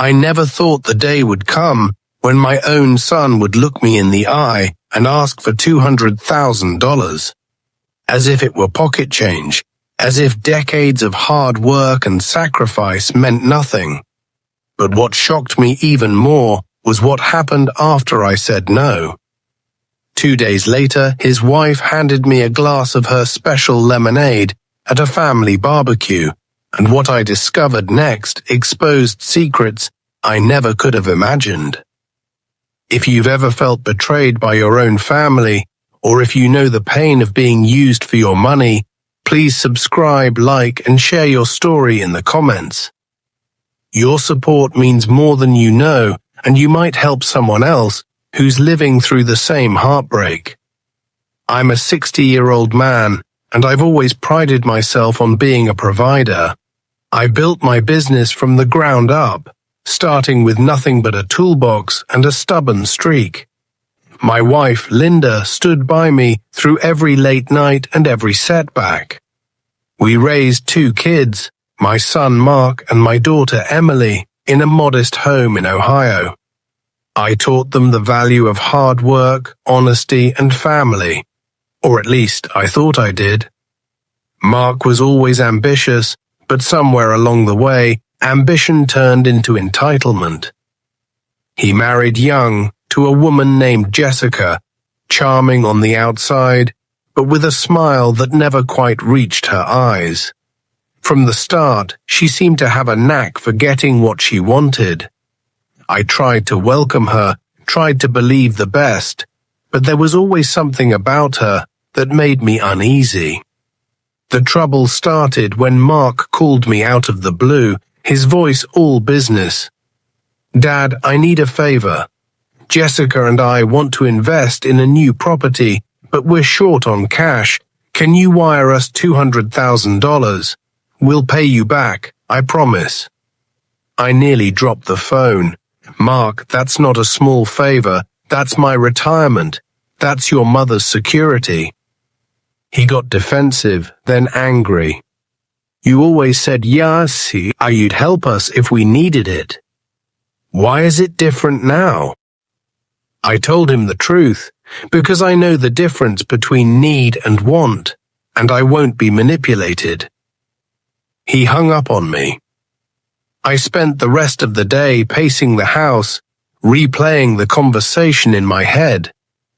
I never thought the day would come when my own son would look me in the eye and ask for $200,000. As if it were pocket change, as if decades of hard work and sacrifice meant nothing. But what shocked me even more was what happened after I said no. 2 days later, his wife handed me a glass of her special lemonade at a family barbecue, and what I discovered next exposed secrets I never could have imagined. If you've ever felt betrayed by your own family, or if you know the pain of being used for your money, please subscribe, like, and share your story in the comments. Your support means more than you know, and you might help someone else who's living through the same heartbreak. I'm a 60-year-old man, and I've always prided myself on being a provider. I built my business from the ground up, starting with nothing but a toolbox and a stubborn streak. My wife, Linda, stood by me through every late night and every setback. We raised 2 kids, my son Mark and my daughter Emily, in a modest home in Ohio. I taught them the value of hard work, honesty, and family. Or at least I thought I did. Mark was always ambitious, but somewhere along the way, ambition turned into entitlement. He married young to a woman named Jessica, charming on the outside, but with a smile that never quite reached her eyes. From the start, she seemed to have a knack for getting what she wanted. I tried to welcome her, tried to believe the best, but there was always something about her that made me uneasy. The trouble started when Mark called me out of the blue, his voice all business. "Dad, I need a favor. Jessica and I want to invest in a new property, but we're short on cash. Can you wire us $200,000? We'll pay you back, I promise." I nearly dropped the phone. "Mark, that's not a small favor. That's my retirement. That's your mother's security." He got defensive, then angry. "You always said yes, you'd help us if we needed it. Why is it different now?" I told him the truth, because I know the difference between need and want, and I won't be manipulated. He hung up on me. I spent the rest of the day pacing the house, replaying the conversation in my head.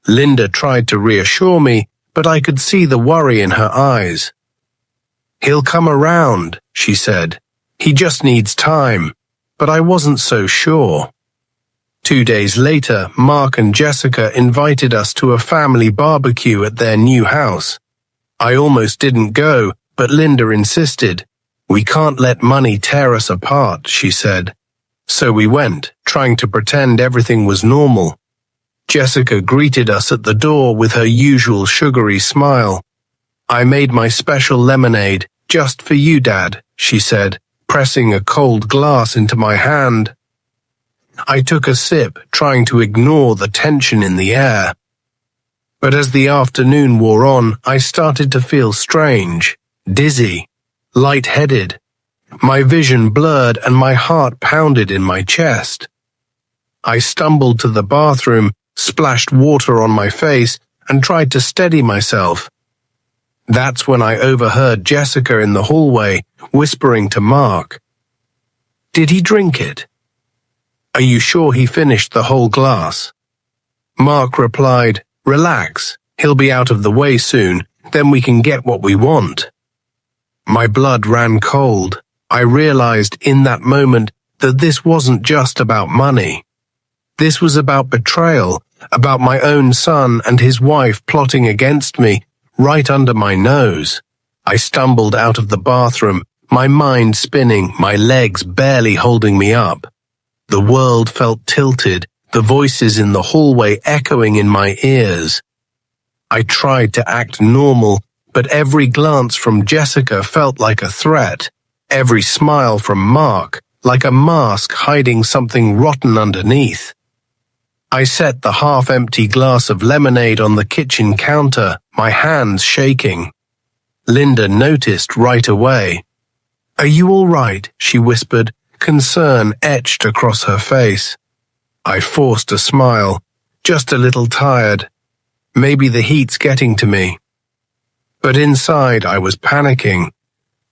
Linda tried to reassure me, but I could see the worry in her eyes. "He'll come around," she said. "He just needs time." But I wasn't so sure. 2 days later, Mark and Jessica invited us to a family barbecue at their new house. I almost didn't go, but Linda insisted. "We can't let money tear us apart," she said. So we went, trying to pretend everything was normal. Jessica greeted us at the door with her usual sugary smile. "I made my special lemonade, just for you, Dad," she said, pressing a cold glass into my hand. I took a sip, trying to ignore the tension in the air. But as the afternoon wore on, I started to feel strange, dizzy, lightheaded. My vision blurred and my heart pounded in my chest. I stumbled to the bathroom, splashed water on my face, and tried to steady myself. That's when I overheard Jessica in the hallway whispering to Mark. "Did he drink it? Are you sure he finished the whole glass?" Mark replied, "Relax, he'll be out of the way soon, then we can get what we want." My blood ran cold. I realized in that moment that this wasn't just about money. This was about betrayal, about my own son and his wife plotting against me right under my nose. I stumbled out of the bathroom, my mind spinning, my legs barely holding me up. The world felt tilted, the voices in the hallway echoing in my ears. I tried to act normal, but every glance from Jessica felt like a threat, every smile from Mark like a mask hiding something rotten underneath. I set the half-empty glass of lemonade on the kitchen counter, my hands shaking. Linda noticed right away. "Are you all right?" she whispered, concern etched across her face. I forced a smile, just a little tired. Maybe the heat's getting to me. But inside I was panicking.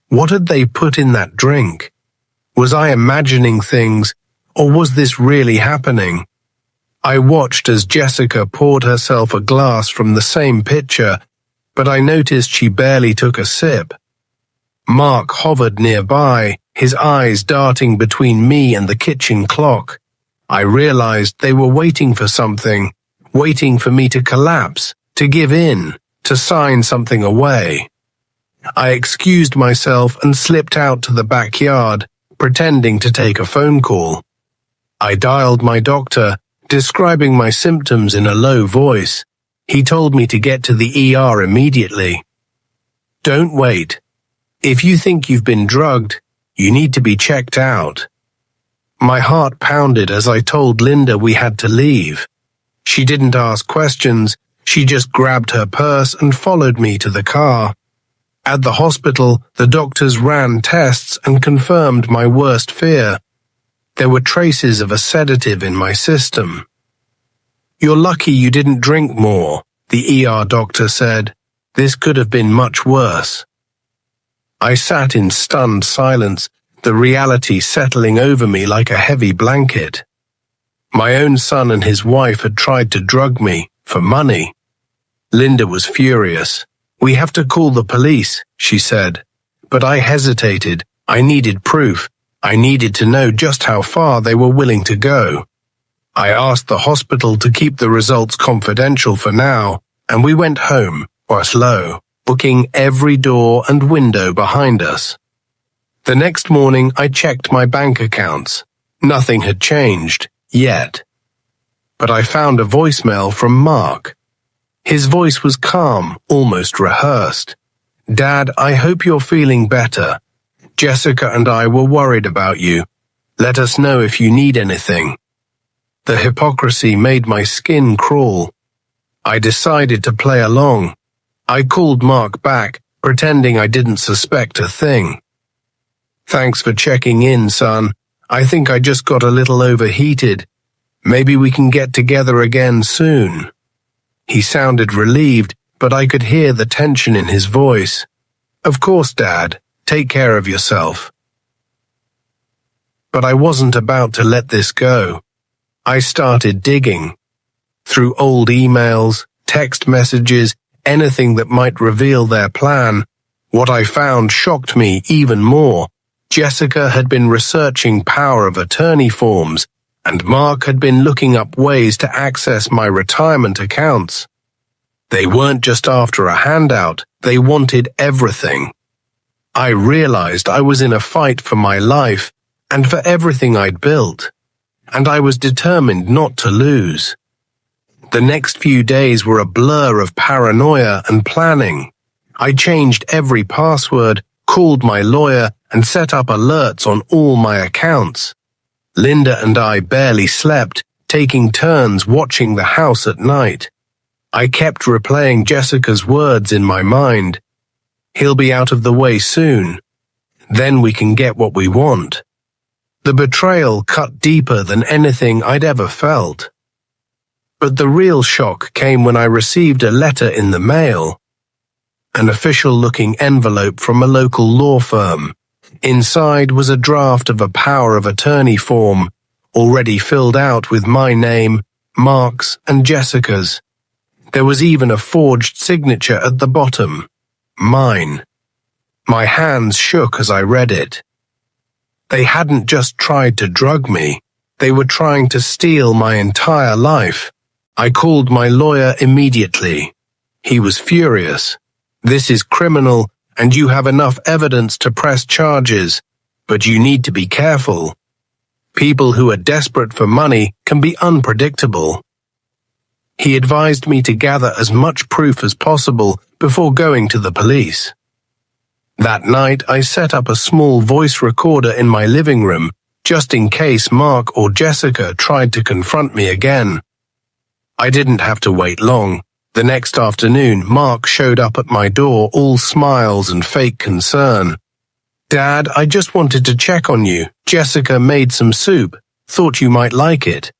What had they put in that drink? Was I imagining things, or was this really happening? I watched as Jessica poured herself a glass from the same pitcher, but I noticed she barely took a sip. Mark hovered nearby, his eyes darting between me and the kitchen clock. I realized they were waiting for something, waiting for me to collapse, to give in, to sign something away. I excused myself and slipped out to the backyard, pretending to take a phone call. I dialed my doctor, describing my symptoms in a low voice. He told me to get to the ER immediately. Don't wait. If you think you've been drugged, you need to be checked out. My heart pounded as I told Linda we had to leave. She didn't ask questions, she just grabbed her purse and followed me to the car. At the hospital, the doctors ran tests and confirmed my worst fear. There were traces of a sedative in my system. You're lucky you didn't drink more, the ER doctor said. This could have been much worse. I sat in stunned silence, the reality settling over me like a heavy blanket. My own son and his wife had tried to drug me, for money. Linda was furious. We have to call the police, she said. But I hesitated. I needed proof. I needed to know just how far they were willing to go. I asked the hospital to keep the results confidential for now, and we went home, slow, booking every door and window behind us. The next morning, I checked my bank accounts. Nothing had changed, yet. But I found a voicemail from Mark. His voice was calm, almost rehearsed. Dad, I hope you're feeling better. Jessica and I were worried about you. Let us know if you need anything. The hypocrisy made my skin crawl. I decided to play along. I called Mark back, pretending I didn't suspect a thing. Thanks for checking in, son. I think I just got a little overheated. Maybe we can get together again soon. He sounded relieved, but I could hear the tension in his voice. Of course, Dad. Take care of yourself. But I wasn't about to let this go. I started digging. Through old emails, text messages, anything that might reveal their plan, what I found shocked me even more. Jessica had been researching power of attorney forms, and Mark had been looking up ways to access my retirement accounts. They weren't just after a handout, they wanted everything. I realized I was in a fight for my life and for everything I'd built, and I was determined not to lose. The next few days were a blur of paranoia and planning. I changed every password, called my lawyer, and set up alerts on all my accounts. Linda and I barely slept, taking turns watching the house at night. I kept replaying Jessica's words in my mind. He'll be out of the way soon. Then we can get what we want. The betrayal cut deeper than anything I'd ever felt. But the real shock came when I received a letter in the mail. An official-looking envelope from a local law firm. Inside was a draft of a power of attorney form, already filled out with my name, Mark's, and Jessica's. There was even a forged signature at the bottom. Mine. My hands shook as I read it. They hadn't just tried to drug me. They were trying to steal my entire life. I called my lawyer immediately. He was furious. This is criminal, and you have enough evidence to press charges, but you need to be careful. People who are desperate for money can be unpredictable. He advised me to gather as much proof as possible before going to the police. That night, I set up a small voice recorder in my living room, just in case Mark or Jessica tried to confront me again. I didn't have to wait long. The next afternoon, Mark showed up at my door all smiles and fake concern. "Dad, I just wanted to check on you. Jessica made some soup. Thought you might like it."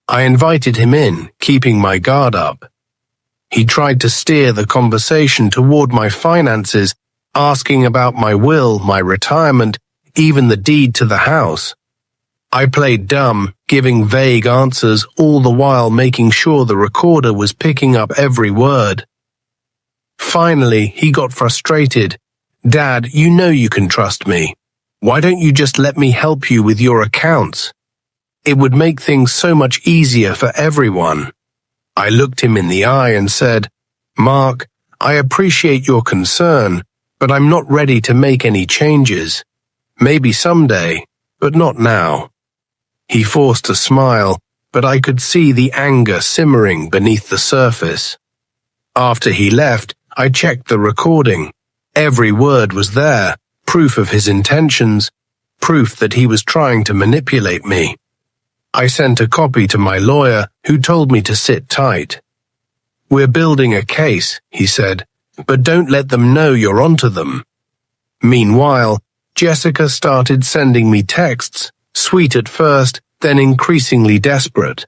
I invited him in, keeping my guard up. He tried to steer the conversation toward my finances, asking about my will, my retirement, even the deed to the house. I played dumb, giving vague answers, all the while making sure the recorder was picking up every word. Finally, he got frustrated. "Dad, you know you can trust me. Why don't you just let me help you with your accounts? It would make things so much easier for everyone." I looked him in the eye and said, "Mark, I appreciate your concern, but I'm not ready to make any changes. Maybe someday, but not now." He forced a smile, but I could see the anger simmering beneath the surface. After he left, I checked the recording. Every word was there, proof of his intentions, proof that he was trying to manipulate me. I sent a copy to my lawyer, who told me to sit tight. "We're building a case," he said, "but don't let them know you're onto them." Meanwhile, Jessica started sending me texts, sweet at first, then increasingly desperate.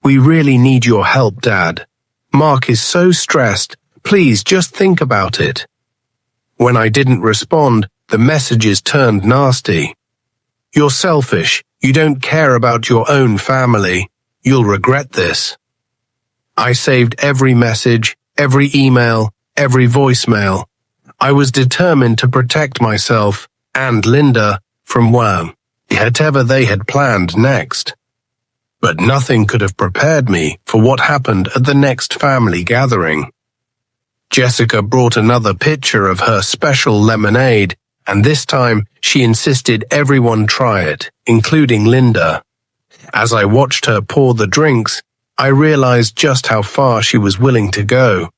"We really need your help, Dad. Mark is so stressed. Please just think about it." When I didn't respond, the messages turned nasty. "You're selfish. You don't care about your own family. You'll regret this." I saved every message, every email, every voicemail. I was determined to protect myself and Linda from whatever they had planned next. But nothing could have prepared me for what happened at the next family gathering. Jessica brought another pitcher of her special lemonade, and this time she insisted everyone try it, including Linda. As I watched her pour the drinks, I realized just how far she was willing to go.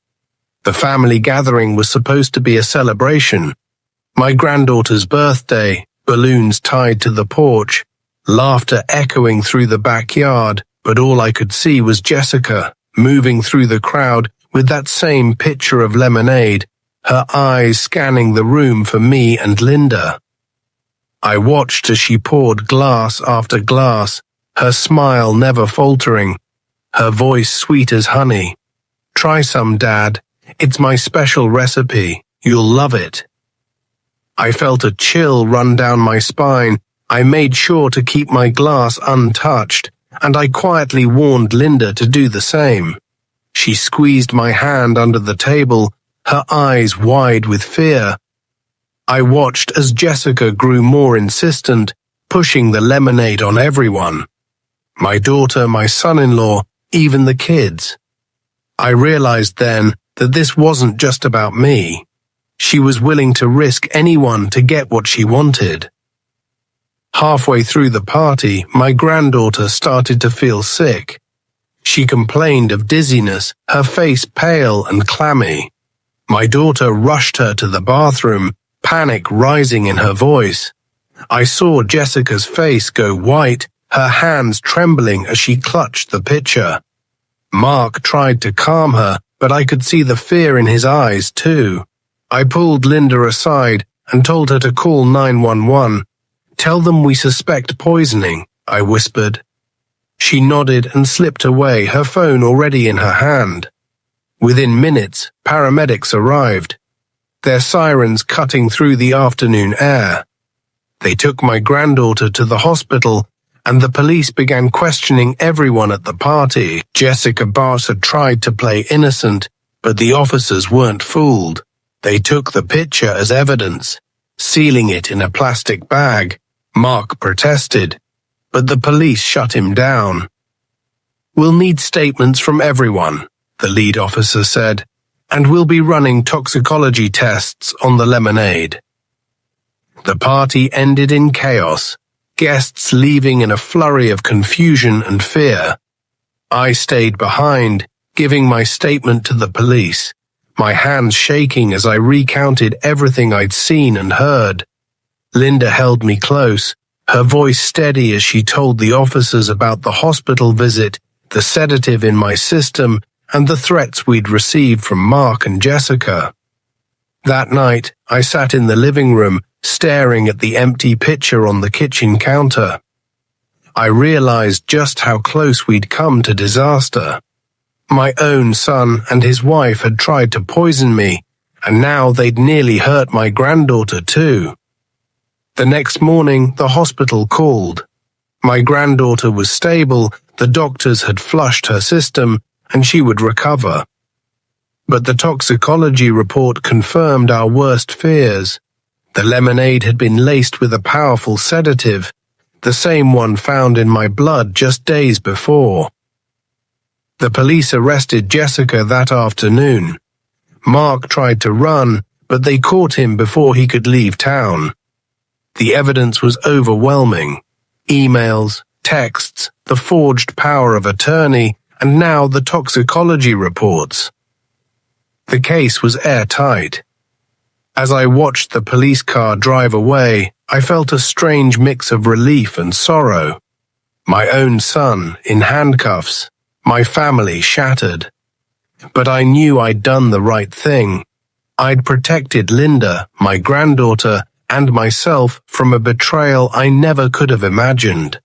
The family gathering was supposed to be a celebration. My granddaughter's birthday, balloons tied to the porch, laughter echoing through the backyard, but all I could see was Jessica, moving through the crowd with that same pitcher of lemonade, her eyes scanning the room for me and Linda. I watched as she poured glass after glass, her smile never faltering, her voice sweet as honey. "Try some, Dad. It's my special recipe. You'll love it." I felt a chill run down my spine. I made sure to keep my glass untouched, and I quietly warned Linda to do the same. She squeezed my hand under the table, her eyes wide with fear. I watched as Jessica grew more insistent, pushing the lemonade on everyone. My daughter, my son-in-law, even the kids. I realized then that this wasn't just about me. She was willing to risk anyone to get what she wanted. Halfway through the party, my granddaughter started to feel sick. She complained of dizziness, her face pale and clammy. My daughter rushed her to the bathroom, panic rising in her voice. I saw Jessica's face go white, her hands trembling as she clutched the pitcher. Mark tried to calm her, but I could see the fear in his eyes too. I pulled Linda aside and told her to call 911. "Tell them we suspect poisoning," I whispered. She nodded and slipped away, her phone already in her hand. Within minutes, paramedics arrived, their sirens cutting through the afternoon air. They took my granddaughter to the hospital, and the police began questioning everyone at the party. Jessica Bass had tried to play innocent, but the officers weren't fooled. They took the picture as evidence, sealing it in a plastic bag. Mark protested, but the police shut him down. "We'll need statements from everyone," the lead officer said, "and we'll be running toxicology tests on the lemonade." The party ended in chaos, guests leaving in a flurry of confusion and fear. I stayed behind, giving my statement to the police, my hands shaking as I recounted everything I'd seen and heard. Linda held me close, her voice steady as she told the officers about the hospital visit, the sedative in my system, and the threats we'd received from Mark and Jessica. That night, I sat in the living room, staring at the empty pitcher on the kitchen counter. I realized just how close we'd come to disaster. My own son and his wife had tried to poison me, and now they'd nearly hurt my granddaughter too. The next morning, the hospital called. My granddaughter was stable, the doctors had flushed her system, and she would recover. But the toxicology report confirmed our worst fears. The lemonade had been laced with a powerful sedative, the same one found in my blood just days before. The police arrested Jessica that afternoon. Mark tried to run, but they caught him before he could leave town. The evidence was overwhelming. Emails, texts, the forged power of attorney, and now the toxicology reports. The case was airtight. As I watched the police car drive away, I felt a strange mix of relief and sorrow. My own son in handcuffs, my family shattered. But I knew I'd done the right thing. I'd protected Linda, my granddaughter, and myself from a betrayal I never could have imagined.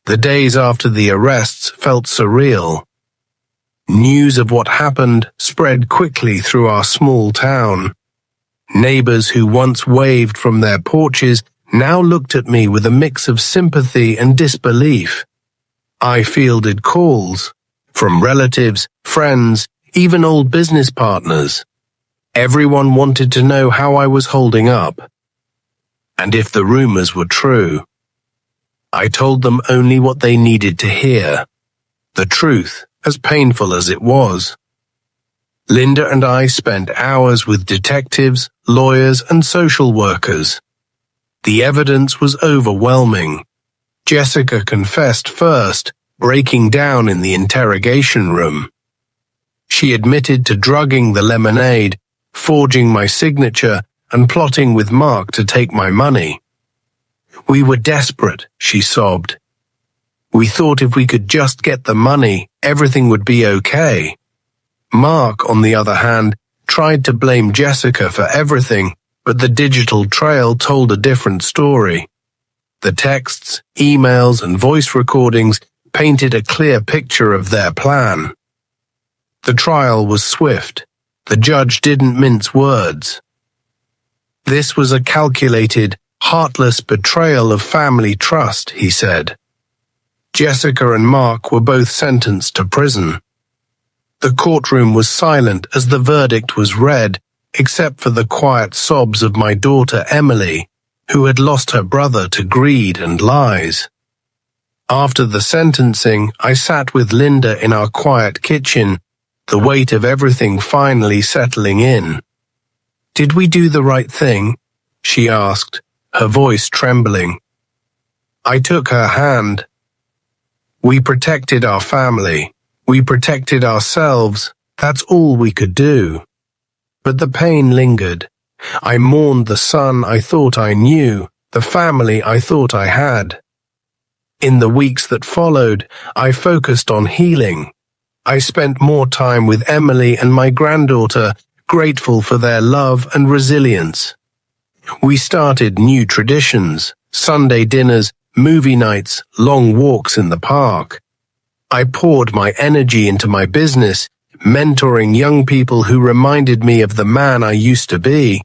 The days after the arrests felt surreal. News of what happened spread quickly through our small town. Neighbors who once waved from their porches now looked at me with a mix of sympathy and disbelief. I fielded calls from relatives, friends, even old business partners. Everyone wanted to know how I was holding up, and if the rumors were true. I told them only what they needed to hear, the truth, as painful as it was. Linda and I spent hours with detectives, lawyers, and social workers. The evidence was overwhelming. Jessica confessed first, breaking down in the interrogation room. She admitted to drugging the lemonade, forging my signature, and plotting with Mark to take my money. We were desperate, she sobbed. We thought if we could just get the money, everything would be okay. Mark, on the other hand, tried to blame Jessica for everything, but the digital trail told a different story. The texts, emails, and voice recordings painted a clear picture of their plan. The trial was swift. The judge didn't mince words. This was a calculated, heartless betrayal of family trust, he said. Jessica and Mark were both sentenced to prison. The courtroom was silent as the verdict was read, except for the quiet sobs of my daughter Emily, who had lost her brother to greed and lies. After the sentencing, I sat with Linda in our quiet kitchen, the weight of everything finally settling in. "Did we do the right thing?" she asked, her voice trembling. I took her hand. We protected our family. We protected ourselves. That's all we could do. But the pain lingered. I mourned the son I thought I knew, the family I thought I had. In the weeks that followed, I focused on healing. I spent more time with Emily and my granddaughter, grateful for their love and resilience. We started new traditions, Sunday dinners, movie nights, long walks in the park. I poured my energy into my business, mentoring young people who reminded me of the man I used to be.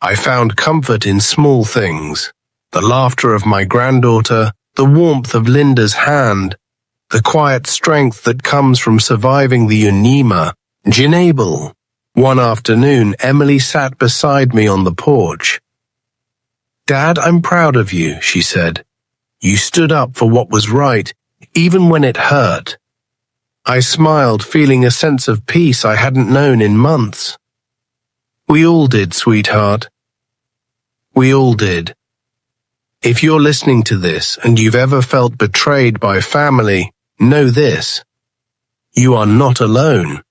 I found comfort in small things, the laughter of my granddaughter, the warmth of Linda's hand, the quiet strength that comes from surviving the unema, Ginable. One afternoon, Emily sat beside me on the porch. "Dad, I'm proud of you," she said. "You stood up for what was right, even when it hurt." I smiled, feeling a sense of peace I hadn't known in months. "We all did, sweetheart. We all did." If you're listening to this and you've ever felt betrayed by family, know this: you are not alone.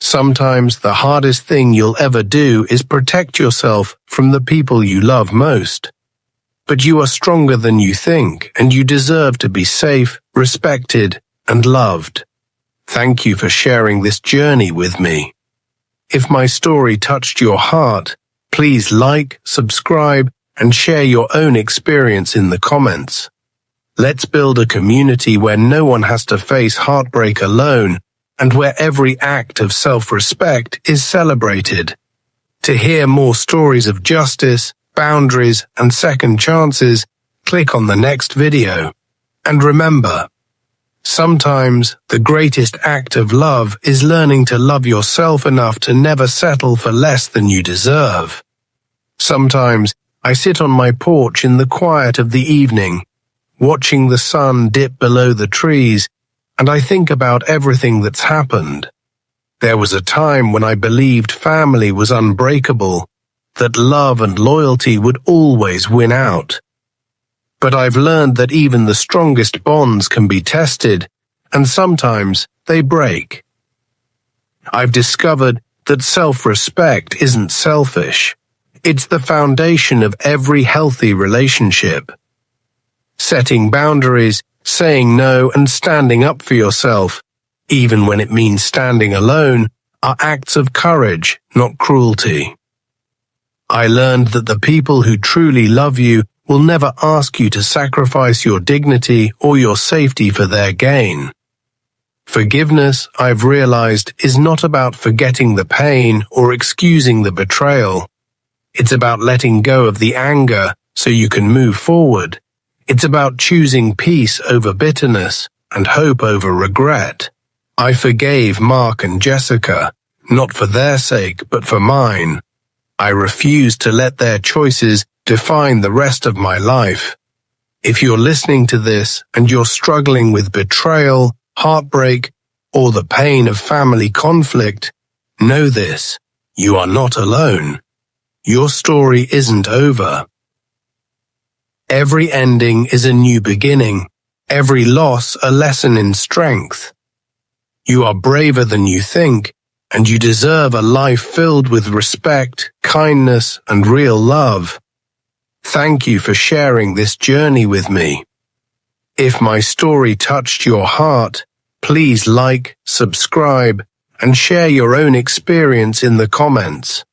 Sometimes the hardest thing you'll ever do is protect yourself from the people you love most. But you are stronger than you think, and you deserve to be safe, respected, and loved. Thank you for sharing this journey with me. If my story touched your heart, please like, subscribe, and share your own experience in the comments. Let's build a community where no one has to face heartbreak alone and where every act of self-respect is celebrated. To hear more stories of justice, boundaries, and second chances, click on the next video. And remember, sometimes the greatest act of love is learning to love yourself enough to never settle for less than you deserve. Sometimes I sit on my porch in the quiet of the evening, watching the sun dip below the trees, and I think about everything that's happened. There was a time when I believed family was unbreakable, that love and loyalty would always win out. But I've learned that even the strongest bonds can be tested, and sometimes they break. I've discovered that self-respect isn't selfish. It's the foundation of every healthy relationship. Setting boundaries, saying no, and standing up for yourself, even when it means standing alone, are acts of courage, not cruelty. I learned that the people who truly love you will never ask you to sacrifice your dignity or your safety for their gain. Forgiveness, I've realized, is not about forgetting the pain or excusing the betrayal. It's about letting go of the anger so you can move forward. It's about choosing peace over bitterness and hope over regret. I forgave Mark and Jessica, not for their sake, but for mine. I refuse to let their choices define the rest of my life. If you're listening to this and you're struggling with betrayal, heartbreak, or the pain of family conflict, know this: you are not alone. Your story isn't over. Every ending is a new beginning, every loss a lesson in strength. You are braver than you think, and you deserve a life filled with respect, kindness, and real love. Thank you for sharing this journey with me. If my story touched your heart, please like, subscribe, and share your own experience in the comments.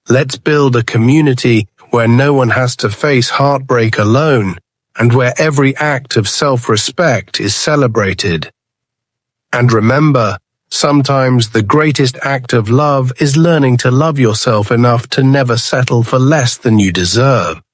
Let's build a community where no one has to face heartbreak alone, and where every act of self-respect is celebrated. And remember, sometimes the greatest act of love is learning to love yourself enough to never settle for less than you deserve.